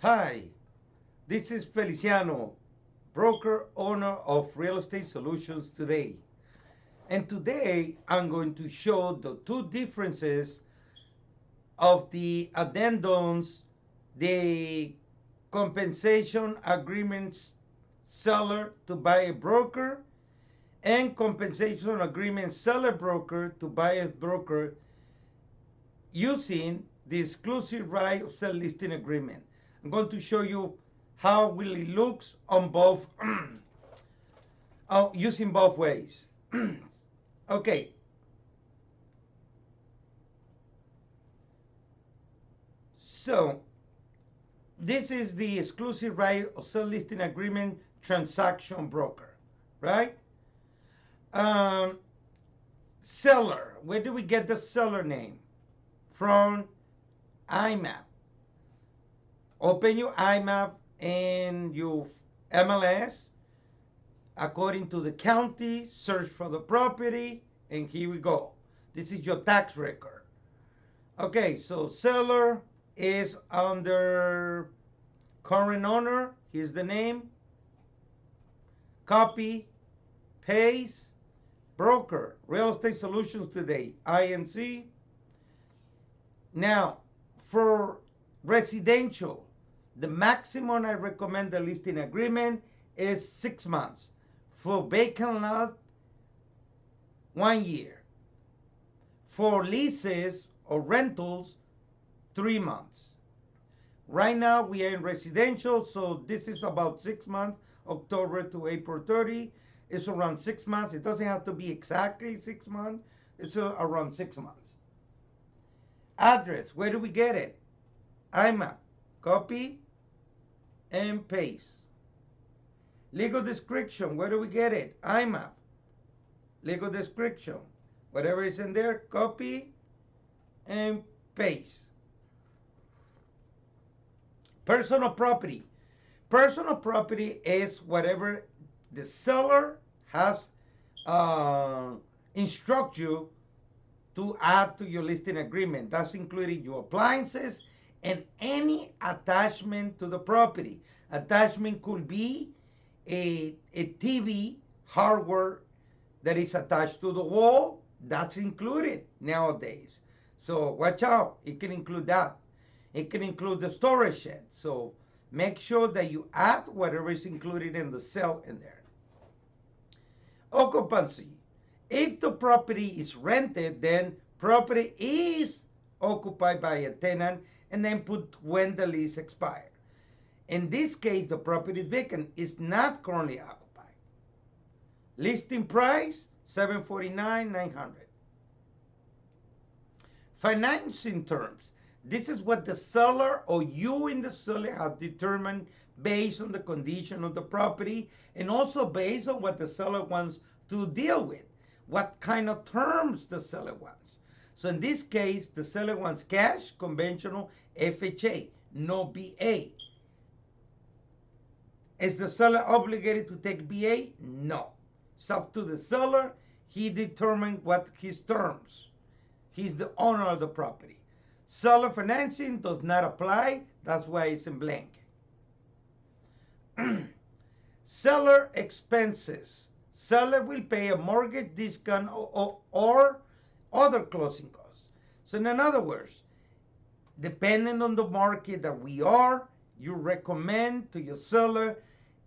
Hi, this is Feliciano, broker owner of Real Estate Solutions Today. And today I'm going to show the two differences of the addendums, the compensation agreements seller to buy a broker, and compensation agreement seller broker to buy a broker using the exclusive right of sell listing agreement. I'm going to show you how will it looks on both using both ways. Okay, so this is the exclusive right of sell listing agreement transaction broker, right? Um, Seller, where do we get the seller name? From IMAP. Open your IMAP and your MLS according to the county, search for the property, and here we go. This is your tax record. Okay, so seller is under current owner. Here's the name. Copy, paste, broker, Real Estate Solutions Today, INC. Now, for residential, the maximum I recommend the listing agreement is 6 months. For vacant lot, 1 year. For leases or rentals, 3 months. Right now we are in residential, so this is about 6 months, October to April 30. It's around 6 months. It doesn't have to be exactly 6 months. It's around 6 months. Address, where do we get it? IMAP, copy and paste. Legal description, where do we get it? IMAP, legal description. Whatever is in there, copy and paste. Personal property. Personal property is whatever the seller has instruct you to add to your listing agreement. That's including your appliances and any attachment to the property. Attachment could be a TV hardware that is attached to the wall. That's included nowadays. So watch out. It can include that. It can include the storage shed. So make sure that you add whatever is included in the sale in there. Occupancy. If the property is rented, then property is occupied by a tenant, and then put when the lease expires. In this case, the property is vacant, is not currently occupied. Listing price $749,900. Financing terms. This is what the seller or you in the seller have determined based on the condition of the property and also based on what the seller wants to deal with, what kind of terms the seller wants. So in this case, the seller wants cash, conventional, FHA, no BA. Is the seller obligated to take BA? No. It's up to the seller. He determined what his terms. He's the owner of the property. Seller financing does not apply. That's why it's in blank. Seller expenses. Seller will pay a mortgage discount or other closing costs. So in other words, depending on the market that we are, you recommend to your seller,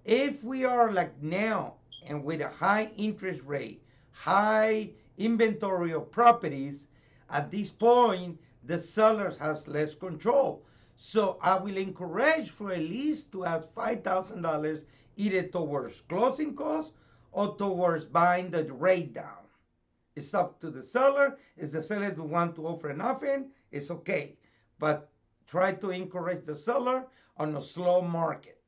if we are like now and with a high interest rate, high inventory of properties, at this point, the seller has less control. So I will encourage for at least to add $5,000 either towards closing costs or towards buying the rate down. It's up to the seller. If the seller doesn't want to offer nothing, it's okay. But try to encourage the seller on a slow market.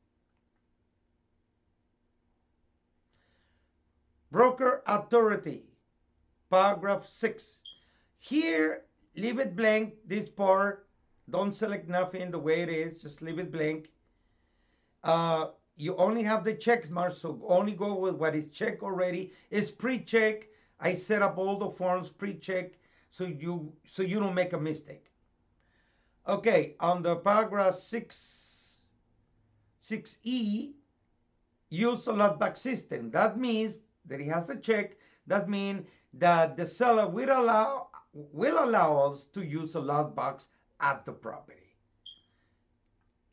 Broker authority, paragraph 6. Here, leave it blank, this part. Don't select nothing the way it is. Just leave it blank. You only have the check mark, so only go with what is checked already. It's pre-check. I set up all the forms pre-check so you don't make a mistake. Okay, on the paragraph 6, 6E, use a lockback system. That means that he has a check. That means that the seller will allow us to use a lockbox at the property.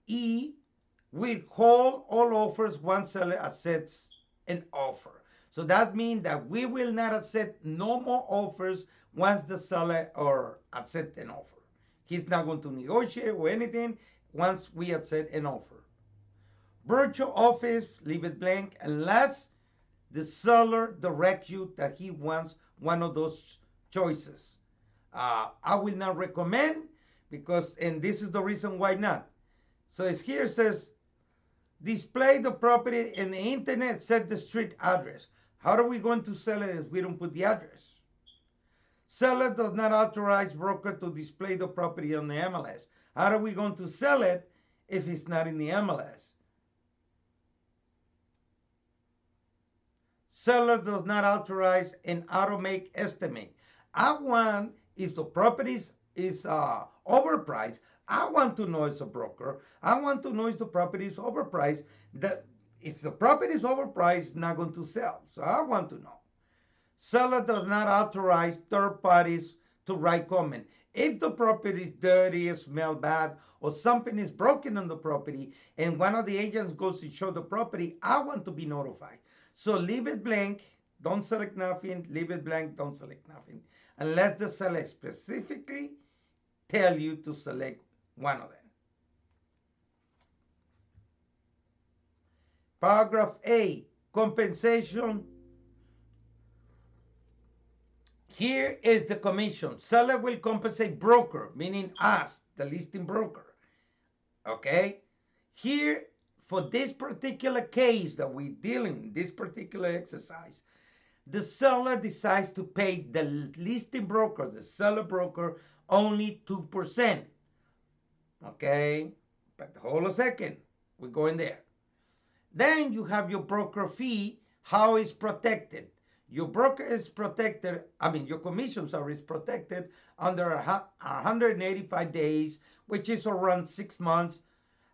E, we hold all offers once seller accepts an offer. So that means that we will not accept no more offers once the seller or accept an offer. He's not going to negotiate or anything once we accept an offer. Virtual office, leave it blank unless the seller directs you that he wants one of those choices. I will not recommend because, and this is the reason why not. So it's here it says, display the property in the internet, set the street address. How are we going to sell it if we don't put the address? Seller does not authorize broker to display the property on the MLS. How are we going to sell it if it's not in the MLS? Seller does not authorize an automatic estimate. I want, if the property is overpriced, I want to know as a broker, I want to know if the property is overpriced. That if the property is overpriced, it's not going to sell. So I want to know. Seller does not authorize third parties to write comment. If the property is dirty, or smell bad, or something is broken on the property, and one of the agents goes to show the property, I want to be notified. So leave it blank, don't select nothing, leave it blank, don't select nothing, unless the seller specifically tell you to select one of them. Paragraph A, compensation. Here is the commission. Seller will compensate broker, meaning us, the listing broker. Okay? Here, for this particular case that we're dealing, this particular exercise, the seller decides to pay the listing broker, the seller broker, only 2%. Okay? But hold a second. We're going there. Then you have your broker fee, how it's protected. Your broker is protected, your commission, is protected under 185 days, which is around 6 months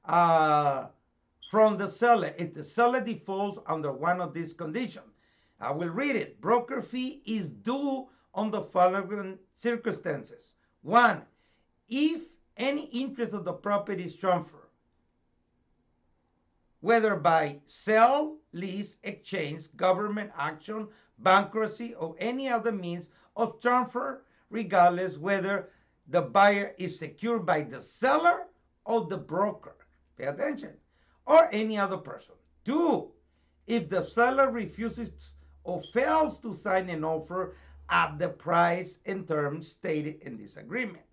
from the seller. If the seller defaults under one of these conditions, I will read it. Broker fee is due on the following circumstances. 1, if any interest of the property is transferred, whether by sale, lease, exchange, government action, bankruptcy, or any other means of transfer, regardless whether the buyer is secured by the seller or the broker. Pay attention. Or any other person. 2, if the seller refuses or fails to sign an offer at the price and terms stated in this agreement.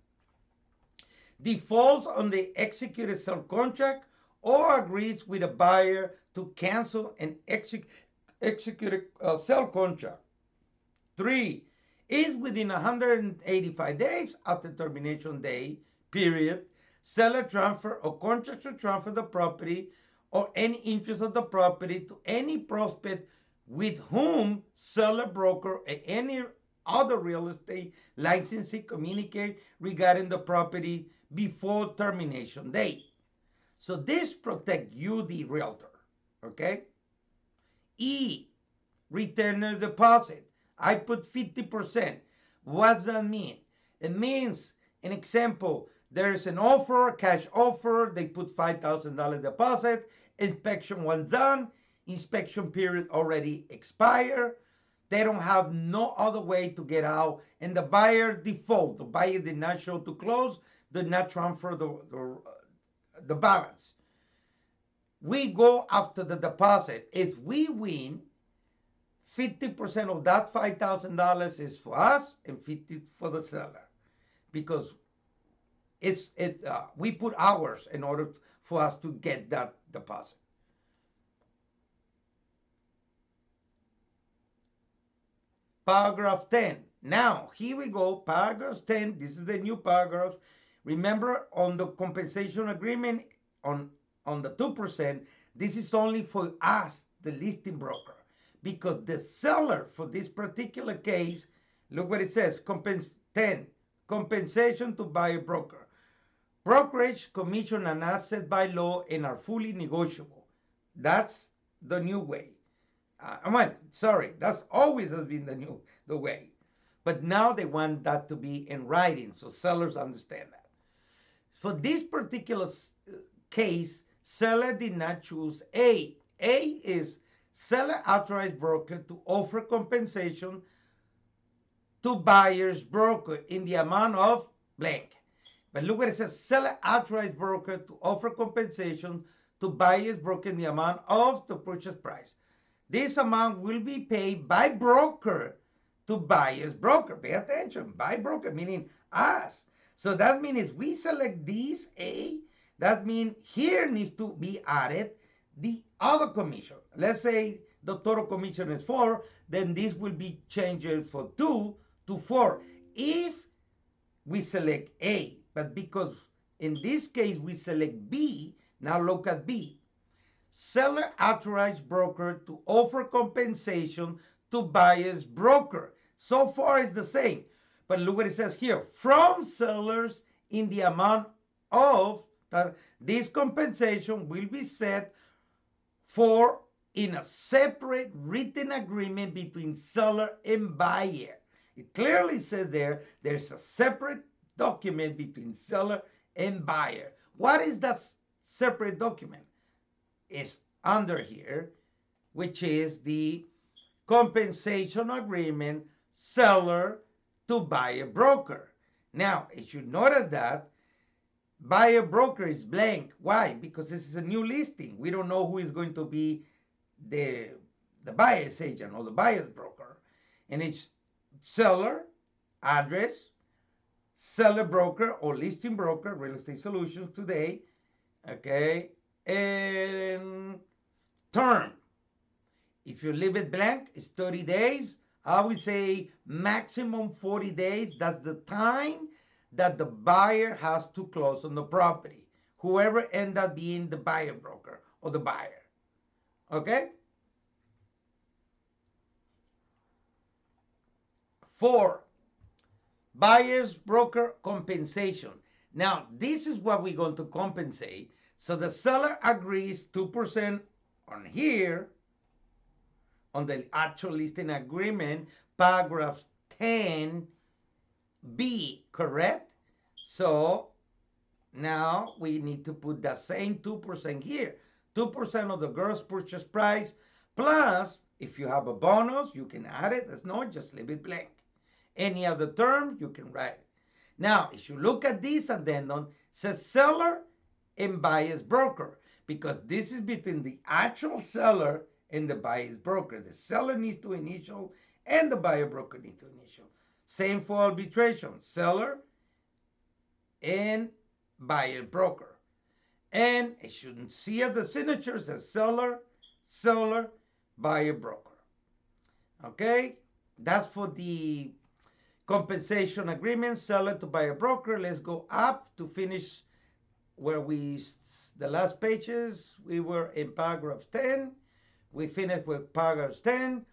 Defaults on the executed sale contract or agrees with a buyer to cancel an executed sale contract. 3, is within 185 days after termination day, period, seller transfer or contract to transfer the property or any interest of the property to any prospect with whom seller, broker, or any other real estate licensee communicate regarding the property before termination date. So this protects you, the realtor, okay? E, return deposit. I put 50%. What does that mean? It means, an example, there is an offer, cash offer, they put $5,000 deposit, inspection was done, inspection period already expired, they don't have no other way to get out, and the buyer default, the buyer did not show to close, did not transfer the balance. We go after the deposit. If we win, 50% of that $5,000 is for us and 50% for the seller, because we put hours in order for us to get that deposit. Paragraph 10. Now, here we go. Paragraph 10. This is the new paragraph. Remember, on the compensation agreement, on the 2%, this is only for us, the listing broker. Because the seller, for this particular case, look what it says, 10, compensation to buyer broker. brokerage, commission, and asset by law and are fully negotiable. That's the new way. That's always has been the way. But now they want that to be in writing so sellers understand that. For this particular case, seller did not choose A. A is seller authorized broker to offer compensation to buyer's broker in the amount of blank. But look what it says, seller authorized broker to offer compensation to buyer's broker in the amount of the purchase price. This amount will be paid by broker to buyer's broker. Pay attention, by broker, meaning us. So that means if we select this A, that means here needs to be added the other commission. Let's say the total commission is 4, then this will be changed from 2 to 4 if we select A. But because in this case we select B, now look at B. Seller authorized broker to offer compensation to buyer's broker. So far it's the same. But look what it says here. From sellers in the amount of, this compensation will be set for in a separate written agreement between seller and buyer. It clearly says there's a separate document between seller and buyer. What is that separate document? It's under here, which is the compensation agreement seller to buyer broker. Now, you should notice that buyer broker is blank. Why? Because this is a new listing. We don't know who is going to be the buyer's agent or the buyer's broker. And it's seller, address, seller broker or listing broker, real estate solutions today, okay, and term. If you leave it blank, it's 30 days. I would say maximum 40 days. That's the time that the buyer has to close on the property. Whoever ends up being the buyer broker or the buyer. Okay? 4, buyer's broker compensation. Now, this is what we're going to compensate. So the seller agrees 2% on here, on the actual listing agreement, paragraph 10B, correct? So now we need to put that same 2% here. 2% of the gross purchase price, plus if you have a bonus, you can add it. If not, just leave it blank. Any other term, you can write it. Now, if you look at this addendum, it says seller and buyer's broker, because this is between the actual seller and the buyer's broker. The seller needs to initial and the buyer broker needs to initial. Same for arbitration, seller and buyer broker. And it shouldn't see at the signatures as seller, buyer broker. Okay, that's for the compensation agreement, seller to buyer broker. Let's go up to finish where the last pages, we were in paragraph 10. We finished with paragraph 10.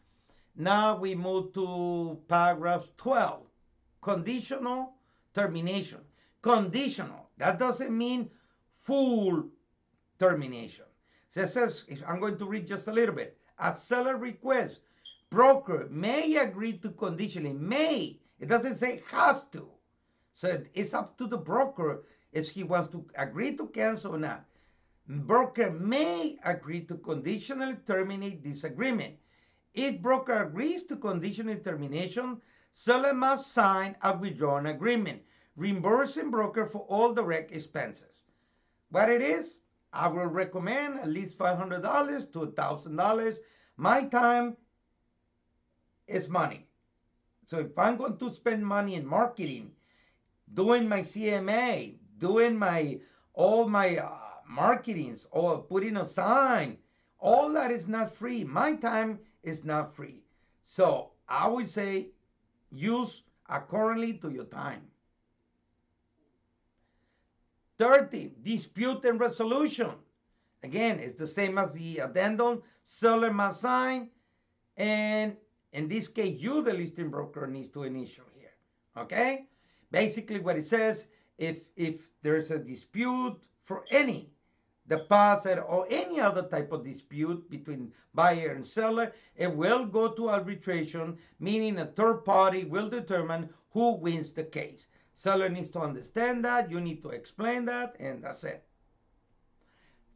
Now we move to paragraph 12. Conditional termination. Conditional. That doesn't mean full termination. So it says, I'm going to read just a little bit. At seller request, broker may agree to conditionally. May. It doesn't say has to. So it's up to the broker if he wants to agree to cancel or not. Broker may agree to conditionally terminate this agreement. If broker agrees to conditional termination, seller must sign a withdrawal agreement, reimbursing broker for all direct expenses. What it is, I will recommend at least $500 to $1,000. My time is money. So if I'm going to spend money in marketing, doing my CMA, doing all my marketings, or putting a sign, all that is not free. My time is not free. So I would say use accordingly to your time. 30, dispute and resolution. Again, it's the same as the addendum. Seller must sign, and in this case, you, the listing broker, needs to initial here. Okay? Basically, what it says, if there's a dispute for any deposit or any other type of dispute between buyer and seller, it will go to arbitration, meaning a third party will determine who wins the case. Seller needs to understand that, you need to explain that, and that's it.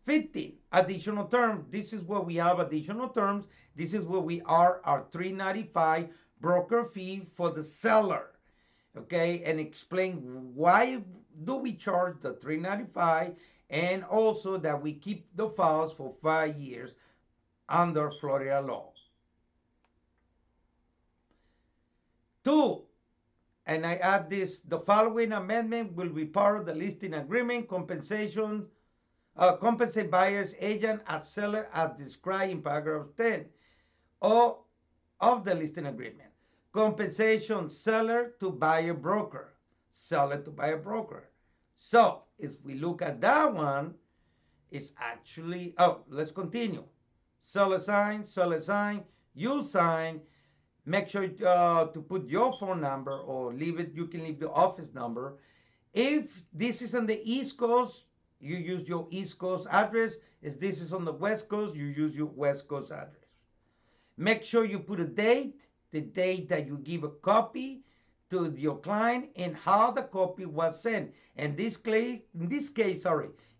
15, additional terms. This is where we have additional terms. This is where we are our $3.95 broker fee for the seller. Okay, and explain why do we charge the $3.95, and also that we keep the files for 5 years under Florida law. 2, and I add this, the following amendment will be part of the listing agreement. Compensate buyer's agent as seller as described in paragraph 10 of the listing agreement. Compensation seller to buyer broker. Seller to buyer broker. So if we look at that one, it's actually, let's continue. Seller sign, you sign. Make sure to put your phone number, or leave it, you can leave the office number. If this is on the East Coast, you use your East Coast address. If this is on the West Coast, you use your West Coast address. Make sure you put a date, the date that you give a copy to your client, and how the copy was sent. And in this case,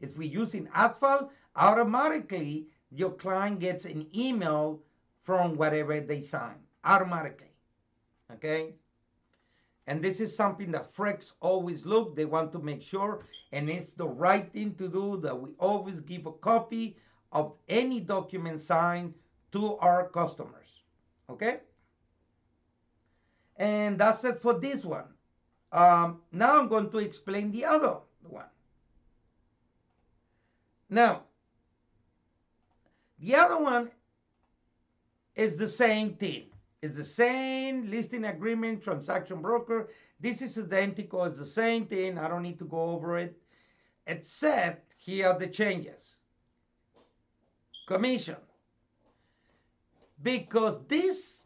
if we're using AdFile, automatically your client gets an email from whatever they sign, automatically. Okay? And this is something that Frex always look. They want to make sure, and it's the right thing to do, that we always give a copy of any document signed to our customers. Okay? And that's it for this one. Now I'm going to explain the other one. Now, the other one is the same thing. It's the same listing agreement, transaction broker. This is identical. It's the same thing. I don't need to go over it. Except here are the changes. Commission. Because this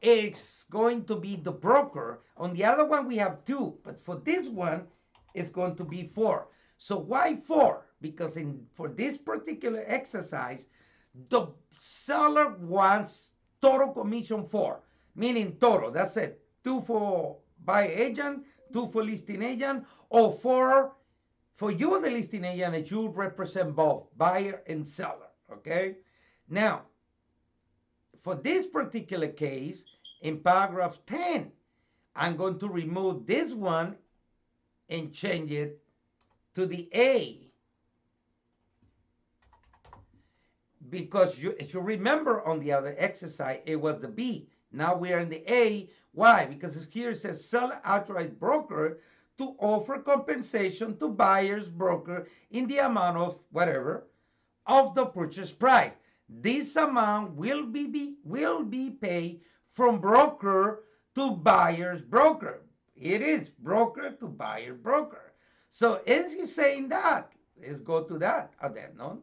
is going to be the broker. On the other one, we have 2. But for this one, it's going to be 4. So why 4? Because for this particular exercise, the seller wants total commission 4, meaning total. That's it. 2 for buyer agent, 2 for listing agent, or 4 for you, the listing agent, and you represent both buyer and seller. Okay? Now, for this particular case, in paragraph 10, I'm going to remove this one and change it to the A. Because if you remember on the other exercise, it was the B. Now we are in the A. Why? Because here it says seller authorized broker to offer compensation to buyer's broker in the amount of whatever of the purchase price. This amount will be paid from broker to buyer's broker. It is broker to buyer broker. So if he's saying that, let's go to that addendum.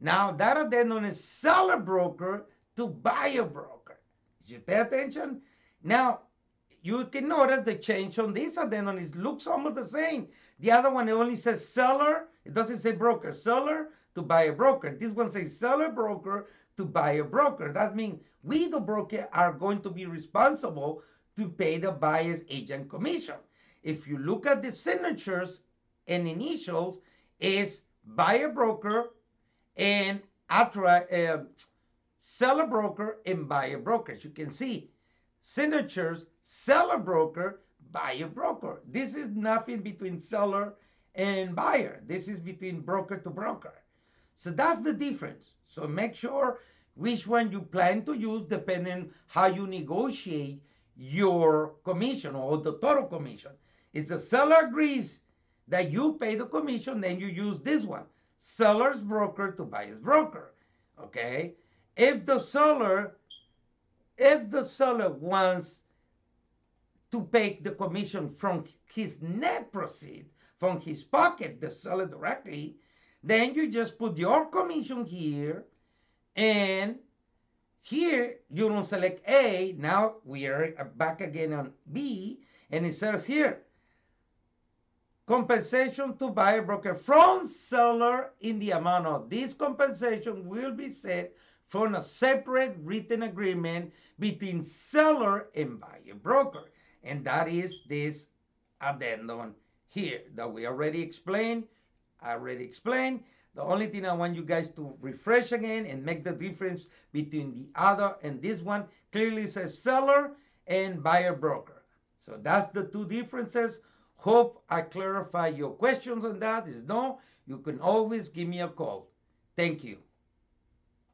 Now that addendum is seller broker to buyer broker. Did you pay attention? Now you can notice the change on this addendum. It looks almost the same. The other one, it only says seller. It doesn't say broker. Seller to buyer broker. This one says seller broker to buyer broker. That means we, the broker, are going to be responsible to pay the buyer's agent commission. If you look at the signatures and initials, is buyer broker and seller broker and buyer broker. As you can see, signatures, seller broker, buyer broker. This is nothing between seller and buyer. This is between broker to broker. So that's the difference. So make sure which one you plan to use depending how you negotiate your commission or the total commission. If the seller agrees that you pay the commission, then you use this one. Seller's broker to buyer's broker. Okay? If the seller wants to pay the commission from his net proceed, from his pocket, the seller directly, then you just put your commission here, and here you don't select A. Now we are back again on B, and it says here, compensation to buyer broker from seller in the amount of this compensation will be set from a separate written agreement between seller and buyer broker. And that is this addendum here that we already explained. I already explained. The only thing I want you guys to refresh again and make the difference between the other and this one clearly says seller and buyer broker. So that's the two differences. Hope I clarify your questions on that. If no, you can always give me a call. Thank you.